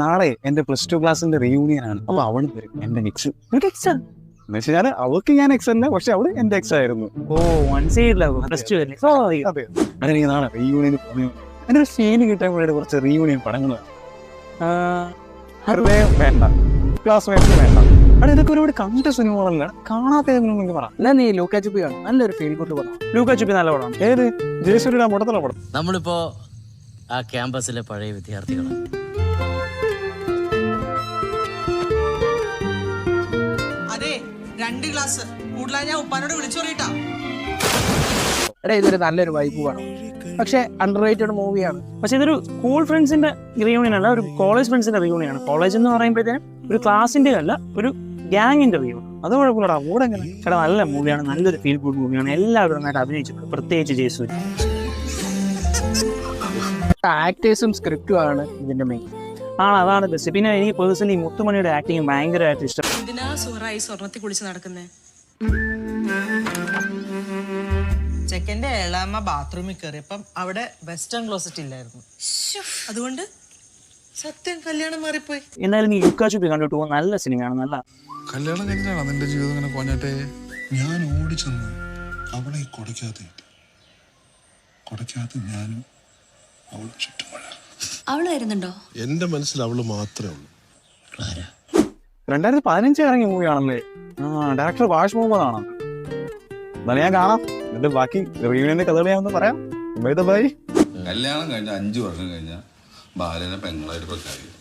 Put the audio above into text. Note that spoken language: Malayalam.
നാളെ എന്റെ +2 ക്ലാസ്സിന്റെ റീയൂണിയൻ ആണ്. അപ്പൊ അവള് വരും, എന്റെ എക്സ്. എന്ന് വെച്ചാൽ അവൾക്ക് ഞാൻ എക്സ് തന്നെ, പക്ഷെ അവള് എന്റെ എക്സ് ആയിരുന്നു. അതെ, നീ നാളെ റീയൂണിയൻ എന്റെ ഒരു സീന് കിട്ടാൻ വേണ്ടി കുറച്ച് റീയൂണിയൻ പടങ്ങൾ വേണ്ട, ക്ലാസ്മേറ്റ്സ് വേണ്ട. അവിടെ ഇതൊക്കെ ഒരുപാട് കണ്ട സിനിമകളല്ല, കാണാത്ത പറ. നീ ലൂക്കാ ചുപ്പി കാണും, നല്ലൊരു ഫീൽ ഗുഡ് പടം. ലൂക്കാ ചുപ്പി നല്ല പടം. ഏത്? ജയസൂര്യയുടെ മുടത്തുള്ള പടം. നമ്മളിപ്പോ ആ ക്യാമ്പസിലെ പഴയ വിദ്യാർത്ഥികളാണ്. അതെ, 2 ഗ്ലാസ് കൂടുതലായി ഞാൻ ഉപ്പാനോട് വിളിച്ചു പറയട്ടാ. എടാ, ഇതൊരു നല്ലൊരു വൈബ് വേണം, പക്ഷെ അണ്ടർ റേറ്റഡ് മൂവിയാണ്. പക്ഷെ ഇതൊരു സ്കൂൾ ഫ്രണ്ട്സിന്റെ റിയൂണിയൻ അല്ല, ഒരു കോളേജ് ഫ്രണ്ട്സിന്റെ റിയൂണിയൻ ആണ്. കോളേജ് എന്ന് പറയുമ്പോഴത്തേനും ഒരു ക്ലാസിന്റെ അല്ല, ഒരു ഗ്യാങ്ങിന്റെ റിയൂണിയൻ. അത് കുഴപ്പമില്ലടാ, കൂടെ എങ്ങനെ ചേട്ടാ നല്ല മൂവിയാണ്, നല്ലൊരു ഫീൽ ഗുഡ് മൂവിയാണ്. എല്ലാവരും നന്നായിട്ട് അഭിനയിച്ചിട്ടുണ്ട്, പ്രത്യേകിച്ച് ജയസൂര്യ. ആക്ടേഴ്സും സ്ക്രിപ്റ്റും ആണ് ഇതിന്റെ മെയിൻ. അതാണ് ബെസ്റ്റ്. പിന്നെ എനിക്ക് പേഴ്സണലി മുത്തുമണിയുടെ ആക്ടിങ് ഭയങ്കരമായിട്ട് ഇഷ്ടം. എന്തിനാ സുഹറായി സ്വർണ്ണത്തിൽ കുളിച്ച് നടക്കുന്നേ? ചെക്കന്റെ ഏളാമ്മ ബാത്റൂമിൽ കയറിയപ്പം അവിടെ വെസ്റ്റേൺ ക്ലോസറ്റ് ഇല്ലായിരുന്നു. അതുകൊണ്ട് സത്യം കല്യാണം മാറിപ്പോയി. എന്നാലും നീ ലൂക്കാ ചുപ്പി കണ്ടിട്ട് പോകുന്ന നല്ല സിനിമയാണ്. നല്ല കല്യാണം കഴിഞ്ഞാണ് നിന്റെ ജീവിതം ഇങ്ങനെ പോഞ്ഞാട്ടെ. ഞാൻ ഓടിച്ചെന്നു അവളെ കൊടക്കാത്ത ഞാനും അവളും ചുറ്റുമഴ. അവള് വരുന്നുണ്ടോ? എന്റെ മനസ്സിൽ അവള് മാത്രമേ ഉള്ളൂ. 2015 ഇറങ്ങിയ മൂവിയാണല്ലേ. ഡയറക്ടർ വാഷ് മുഹമ്മദ് ആണ്. എന്നാലും ഞാൻ കാണാം, എന്നിട്ട് ബാക്കി റീയൂണിയന്റെ കഥകൾ ഞാൻ ഒന്ന് പറയാം. കല്യാണം കഴിഞ്ഞ 5 വർഷം കഴിഞ്ഞ ഭാര്യനെ പെങ്ങളായിട്ട് പ്രഖ്യാപിക്കും.